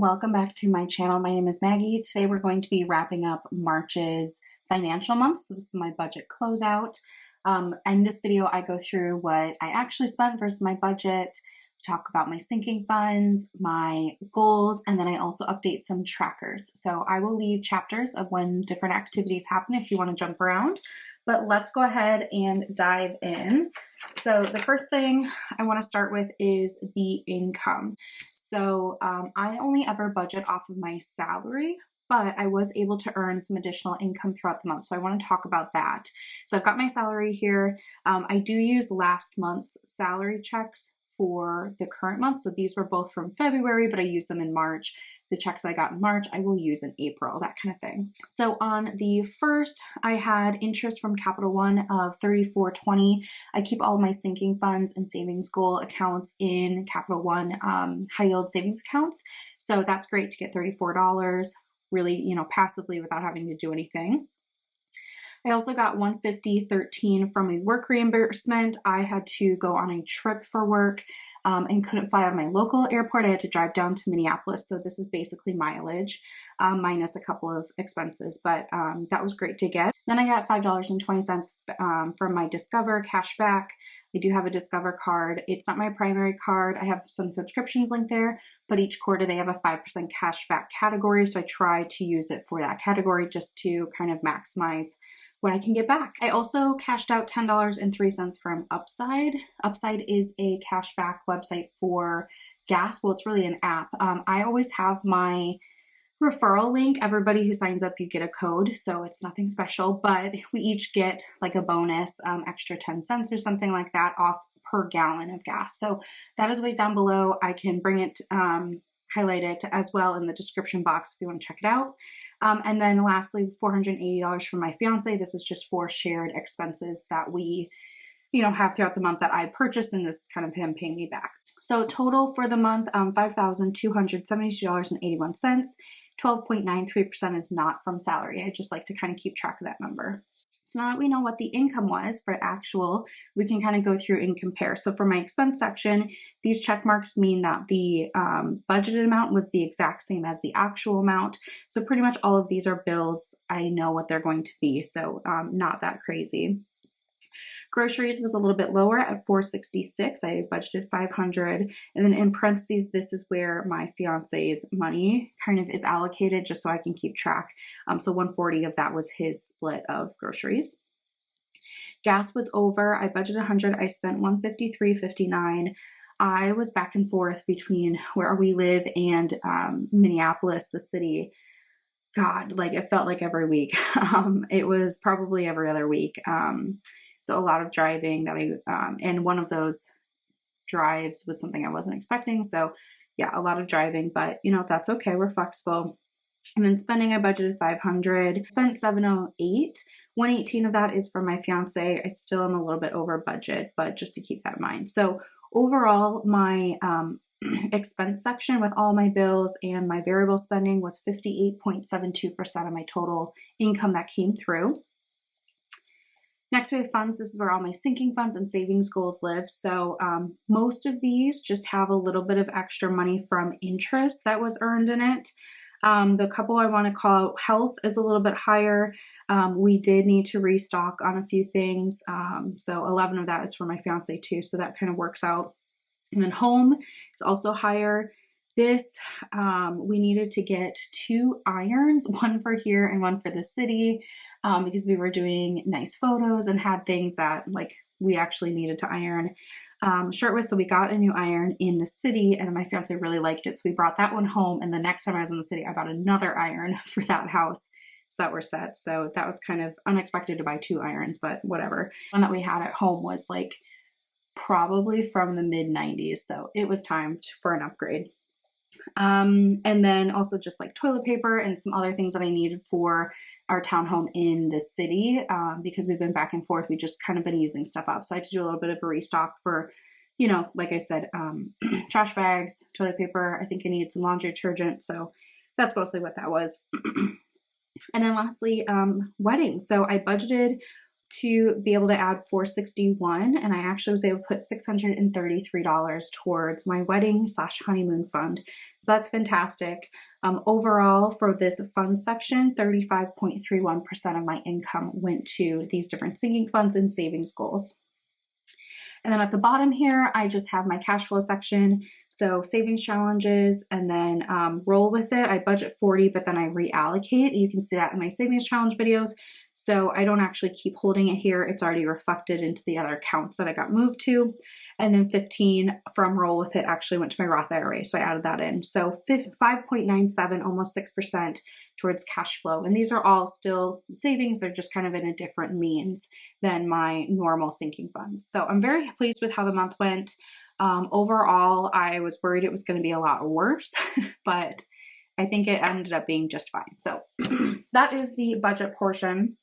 welcome back to my channel. My name is Maggie. Today we're going to be wrapping up March's financial month. So this is my budget closeout. In this video, I go through what I actually spent versus my budget, talk about my sinking funds, my goals, and then I also update some trackers. So I will leave chapters of when different activities happen if you want to jump around. But let's go ahead and dive in. So the first thing I want to start with is the income. So I only ever budget off of my salary, but I was able to earn some additional income throughout the month. So I want to talk about that. So I've got my salary here. I do use last month's salary checks for the current month. So these were both from February, but I used them in March. The checks I got in March, I will use in April, that kind of thing. So on the first, I had interest from Capital One of $34.20. I keep all of my sinking funds and savings goal accounts in Capital One high yield savings accounts. So that's great to get $34 really, passively without having to do anything. I also got $150.13 from a work reimbursement. I had to go on a trip for work and couldn't fly out of my local airport. I had to drive down to Minneapolis. So this is basically mileage minus a couple of expenses, but that was great to get. Then I got $5.20 from my Discover cashback. I do have a Discover card. It's not my primary card. I have some subscriptions linked there, but each quarter they have a 5% cashback category. So I try to use it for that category just to kind of maximize what I can get back. I also cashed out $10.03 from Upside. Upside is a cashback website for gas. Well, it's really an app. I always have my referral link. Everybody who signs up, you get a code. So it's nothing special, but we each get like a bonus, extra 10 cents or something like that off per gallon of gas. So that is always down below. I can bring it, highlight it as well in the description box if you want to check it out. And then lastly, $480 from my fiance. This is just for shared expenses that we, have throughout the month that I purchased, and this is kind of him paying me back. So total for the month, $5,272.81. 12.93% is not from salary. I just like to kind of keep track of that number. So now that we know what the income was for actual, we can kind of go through and compare. So for my expense section, these check marks mean that the budgeted amount was the exact same as the actual amount. So pretty much all of these are bills. I know what they're going to be, so not that crazy. Groceries was a little bit lower at $466. I budgeted $500. And then in parentheses, this is where my fiance's money kind of is allocated just so I can keep track. So $140 of that was his split of groceries. Gas was over. I budgeted $100. I spent $153.59. I was back and forth between where we live and Minneapolis, the city. God, like it felt like every week. It was probably every other week. So a lot of driving that and one of those drives was something I wasn't expecting. So yeah, a lot of driving, but that's okay. We're flexible. And then spending, I budgeted $500, spent $708. $118 of that is for my fiance. I still am a little bit over budget, but just to keep that in mind. So overall, my expense section with all my bills and my variable spending was 58.72% of my total income that came through. Next, we have funds. This is where all my sinking funds and savings goals live. So most of these just have a little bit of extra money from interest that was earned in it. The couple I want to call out, health is a little bit higher. We did need to restock on a few things. So 11 of that is for my fiance too. So that kind of works out. And then home is also higher. This, we needed to get 2 irons, one for here and one for the city. Because we were doing nice photos and had things that like we actually needed to iron shirtwaist. So we got a new iron in the city and my fiance really liked it. So we brought that one home. And the next time I was in the city, I bought another iron for that house. So that we're set. So that was kind of unexpected to buy 2 irons, but whatever. One that we had at home was like probably from the mid 90s. So it was time for an upgrade. And then also just like toilet paper and some other things that I needed for our townhome in the city, because we've been back and forth. We just kind of been using stuff up. So I had to do a little bit of a restock for, like I said, trash bags, toilet paper. I think I needed some laundry detergent. So that's mostly what that was. And then lastly, weddings. So I budgeted to be able to add $461, and I actually was able to put $633 towards my wedding/honeymoon fund. So that's fantastic. Overall, for this fund section, 35.31% of my income went to these different sinking funds and savings goals. And then at the bottom here, I just have my cash flow section. So savings challenges, and then roll with it. I budget 40, but then I reallocate. You can see that in my savings challenge videos. So I don't actually keep holding it here. It's already reflected into the other accounts that I got moved to. And then 15 from roll with it actually went to my Roth IRA. So I added that in. So 5.97, almost 6% towards cash flow. And these are all still savings. They're just kind of in a different means than my normal sinking funds. So I'm very pleased with how the month went. Overall, I was worried it was going to be a lot worse, but I think it ended up being just fine. So that is the budget portion.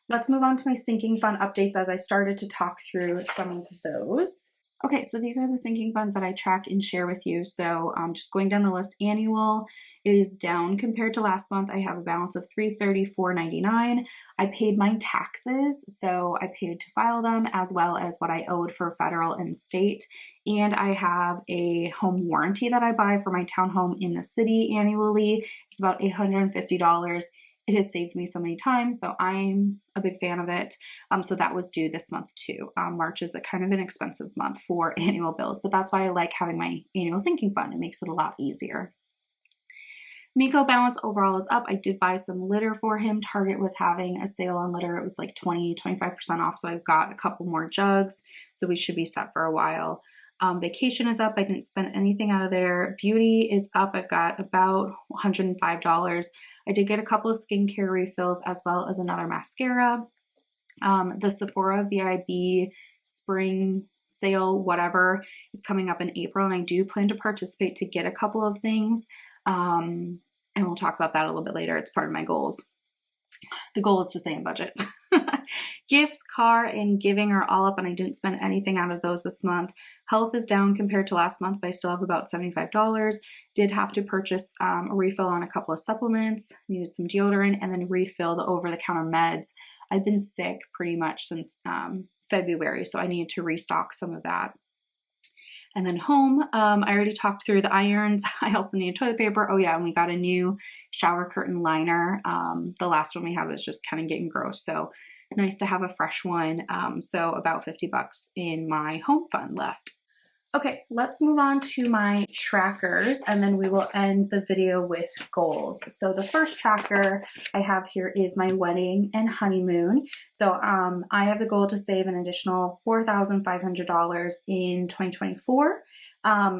Let's move on to my sinking fund updates as I started to talk through some of those. Okay, so these are the sinking funds that I track and share with you. So just going down the list, annual is down compared to last month. I have a balance of $334.99. I paid my taxes, so I paid to file them as well as what I owed for federal and state. And I have a home warranty that I buy for my townhome in the city annually. It's about $850. It has saved me so many times, so I'm a big fan of it. So that was due this month too. March is a kind of an expensive month for annual bills, but that's why I like having my annual sinking fund. It makes it a lot easier. Miko balance overall is up. I did buy some litter for him. Target was having a sale on litter. It was like 25% off, so I've got a couple more jugs, so we should be set for a while. Vacation is up. I didn't spend anything out of there. Beauty is up. I've got about $105. I did get a couple of skincare refills as well as another mascara. The Sephora VIB spring sale, whatever, is coming up in April, and I do plan to participate to get a couple of things. And we'll talk about that a little bit later. It's part of my goals. The goal is to stay in budget. Gifts, car, and giving are all up, and I didn't spend anything out of those this month. Health is down compared to last month, but I still have about $75. Did have to purchase a refill on a couple of supplements, needed some deodorant, and then refill the over-the-counter meds. I've been sick pretty much since February, so I needed to restock some of that. And then home, I already talked through the irons. I also needed toilet paper. Oh yeah, and we got a new shower curtain liner. The last one we had was just kind of getting gross, so nice to have a fresh one. So about $50 in my home fund left. Okay, let's move on to my trackers, and then we will end the video with goals. So the first tracker I have here is my wedding and honeymoon. So I have the goal to save an additional $4,500 in 2024.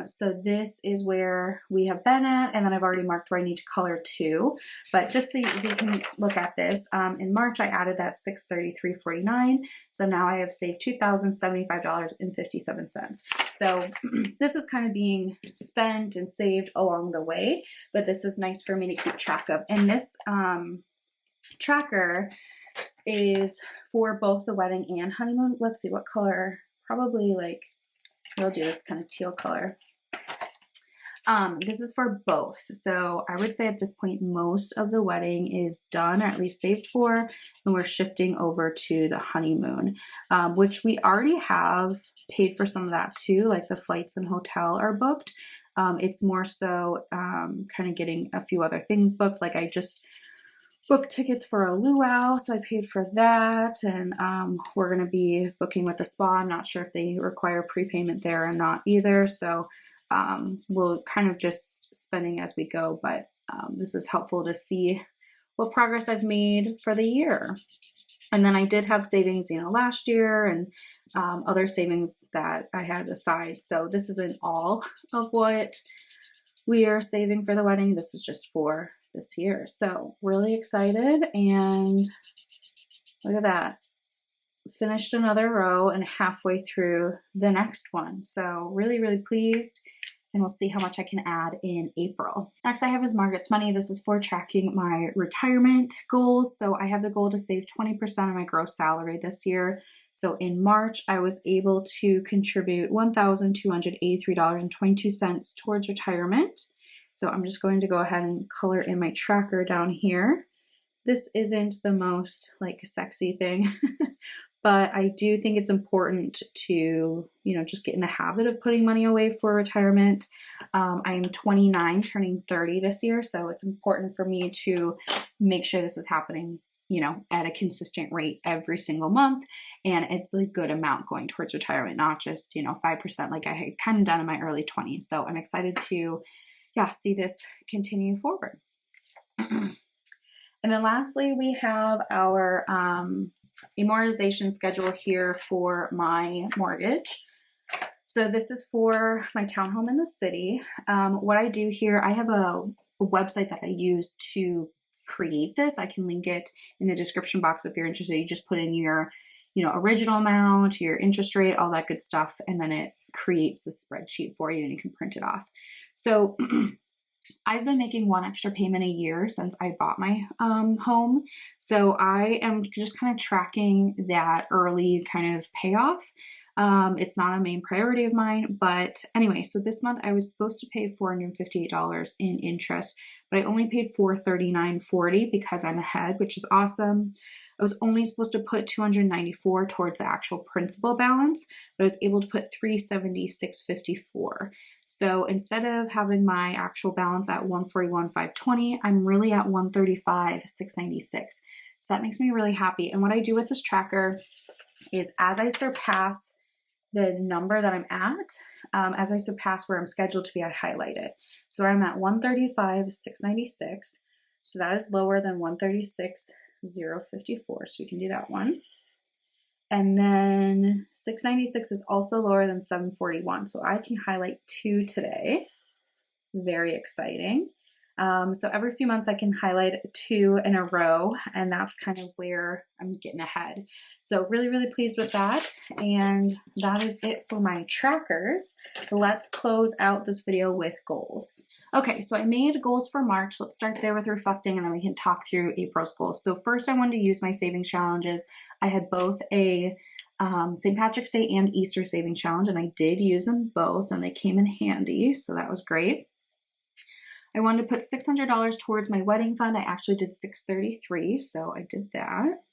So this is where we have been at, and then I've already marked where I need to color too. But just so we can look at this, in March I added that $633.49. So now I have saved $2,075.57. So this is kind of being spent and saved along the way, but this is nice for me to keep track of. And this tracker is for both the wedding and honeymoon. Let's see what color, probably like, we'll do this kind of teal color. This is for both. So I would say at this point, most of the wedding is done, or at least saved for, and we're shifting over to the honeymoon, which we already have paid for some of that too, like the flights and hotel are booked. It's more so kind of getting a few other things booked. Like I just booked tickets for a luau, so I paid for that, and we're going to be booking with the spa. I'm not sure if they require prepayment there or not either, so we'll kind of just spending as we go, but this is helpful to see what progress I've made for the year. And then I did have savings, last year, and other savings that I had aside, so this isn't all of what we are saving for the wedding. This is just for this year. So really excited, and look at that. Finished another row and halfway through the next one. So really, really pleased, and we'll see how much I can add in April. Next I have is Margaret's Money. This is for tracking my retirement goals. So I have the goal to save 20% of my gross salary this year. So in March, I was able to contribute $1,283.22 towards retirement. So I'm just going to go ahead and color in my tracker down here. This isn't the most like sexy thing, but I do think it's important to, just get in the habit of putting money away for retirement. I am 29, turning 30 this year, so it's important for me to make sure this is happening, at a consistent rate every single month. And it's a good amount going towards retirement, not just, 5% like I had kind of done in my early 20s. So I'm excited to, see this continue forward. And then lastly, we have our amortization schedule here for my mortgage. So this is for my townhome in the city. What I do here, I have a website that I use to create this. I can link it in the description box if you're interested. You just put in your, original amount, your interest rate, all that good stuff, and then it creates a spreadsheet for you and you can print it off. So I've been making one extra payment a year since I bought my home. So I am just kind of tracking that early kind of payoff. It's not a main priority of mine, but anyway, so this month I was supposed to pay $458 in interest, but I only paid $439.40 because I'm ahead, which is awesome. I was only supposed to put $294 towards the actual principal balance, but I was able to put $376.54. So instead of having my actual balance at $141,520, I'm really at $135,696. So that makes me really happy. And what I do with this tracker is as I surpass the number that I'm at, as I surpass where I'm scheduled to be, I highlight it. So I'm at $135,696. So that is lower than $136,054. So we can do that one. And then 696 is also lower than 741. So I can highlight 2 today. Very exciting. So every few months I can highlight 2 in a row, and that's kind of where I'm getting ahead. So really, really pleased with that. And that is it for my trackers. Let's close out this video with goals. Okay, so I made goals for March. Let's start there with reflecting, and then we can talk through April's goals. So first I wanted to use my savings challenges. I had both a St. Patrick's Day and Easter savings challenge, and I did use them both, and they came in handy. So that was great. I wanted to put $600 towards my wedding fund. I actually did $633, so I did that.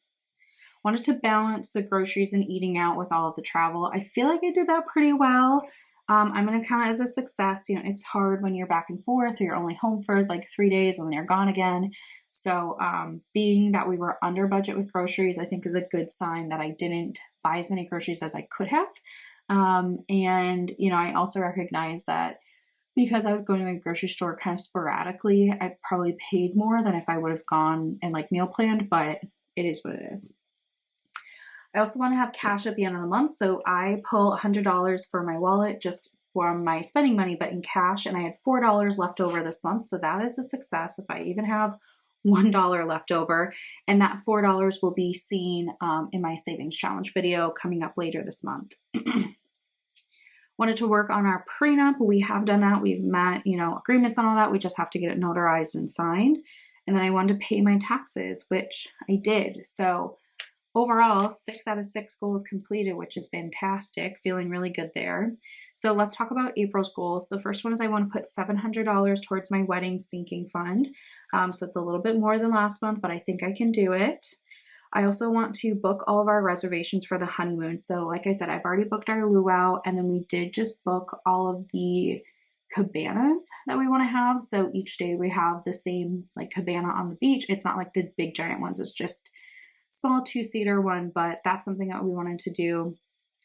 Wanted to balance the groceries and eating out with all of the travel. I feel like I did that pretty well. I'm going to count it as a success. It's hard when you're back and forth or you're only home for like 3 days and then you're gone again. So being that we were under budget with groceries, I think is a good sign that I didn't buy as many groceries as I could have. And I also recognize that because I was going to the grocery store kind of sporadically, I probably paid more than if I would have gone and like meal planned, but it is what it is. I also want to have cash at the end of the month. So I pull $100 for my wallet just for my spending money, but in cash. And I had $4 left over this month. So that is a success if I even have $1 left over. And that $4 will be seen in my savings challenge video coming up later this month. Wanted to work on our prenup. We have done that. We've met, agreements on all that. We just have to get it notarized and signed. And then I wanted to pay my taxes, which I did. So overall, 6 out of 6 goals completed, which is fantastic. Feeling really good there. So let's talk about April's goals. The first one is I want to put $700 towards my wedding sinking fund. So it's a little bit more than last month, but I think I can do it. I also want to book all of our reservations for the honeymoon. So like I said, I've already booked our luau, and then we did just book all of the cabanas that we want to have. So each day we have the same like cabana on the beach. It's not like the big giant ones. It's just small 2-seater one, but that's something that we wanted to do.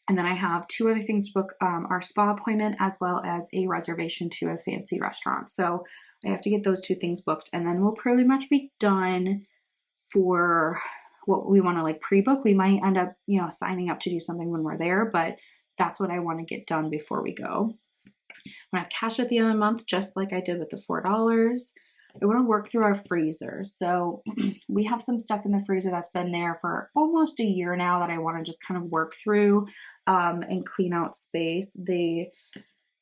And then I have 2 other things to book, our spa appointment as well as a reservation to a fancy restaurant. So I have to get those 2 things booked, and then we'll pretty much be done for what we want to like pre-book. We might end up, signing up to do something when we're there, but that's what I want to get done before we go. I have cash at the end of the month, just like I did with the $4. I want to work through our freezer. So we have some stuff in the freezer that's been there for almost a year now that I want to just kind of work through and clean out space. The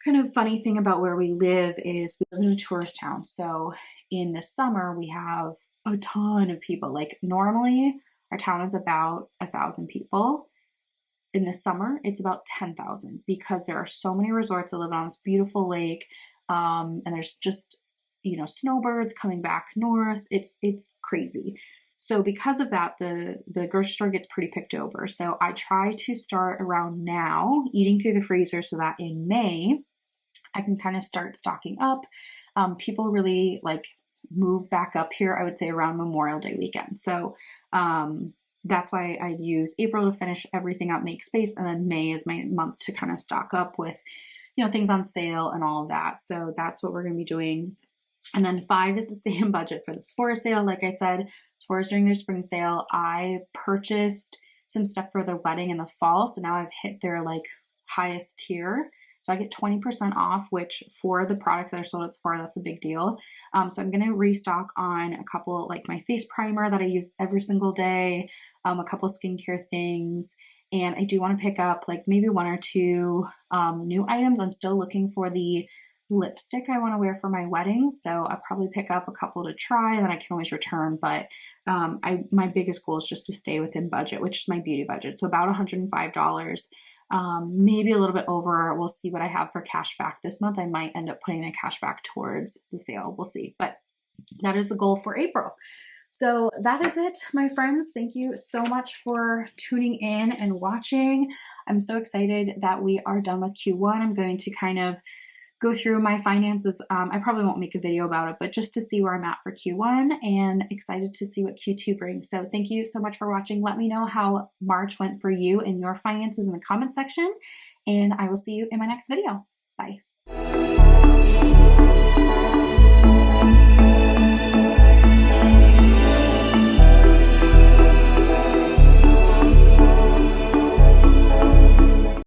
kind of funny thing about where we live is we live in a tourist town. So in the summer, we have a ton of people. Like normally, our town is about 1,000 people. In the summer, it's about 10,000 because there are so many resorts that live on this beautiful lake. And there's just, snowbirds coming back north. It's crazy. So because of that, the grocery store gets pretty picked over. So I try to start around now, eating through the freezer so that in May, I can kind of start stocking up. People really like move back up here, I would say around Memorial Day weekend. So that's why I use April to finish everything up, make space, and then May is my month to kind of stock up with, things on sale and all of that. So that's what we're going to be doing. And then 5 is to stay in budget for the Sephora sale. Like I said, Sephora's during their spring sale. I purchased some stuff for their wedding in the fall. So now I've hit their like highest tier. So I get 20% off, which for the products that are sold at Sephora, that's a big deal. So I'm going to restock on a couple, like my face primer that I use every single day, a couple skincare things. And I do want to pick up like maybe 1 or 2 new items. I'm still looking for the lipstick I want to wear for my wedding. So I'll probably pick up a couple to try, and then I can always return. But my biggest goal is just to stay within budget, which is my beauty budget. So about $105. Maybe a little bit over. We'll see what I have for cash back this month. I might end up putting the cash back towards the sale. We'll see. But that is the goal for April. So that is it, my friends. Thank you so much for tuning in and watching. I'm so excited that we are done with Q1. I'm going to kind of go through my finances. I probably won't make a video about it, but just to see where I'm at for Q1, and excited to see what Q2 brings. So thank you so much for watching. Let me know how March went for you and your finances in the comment section, and I will see you in my next video. Bye.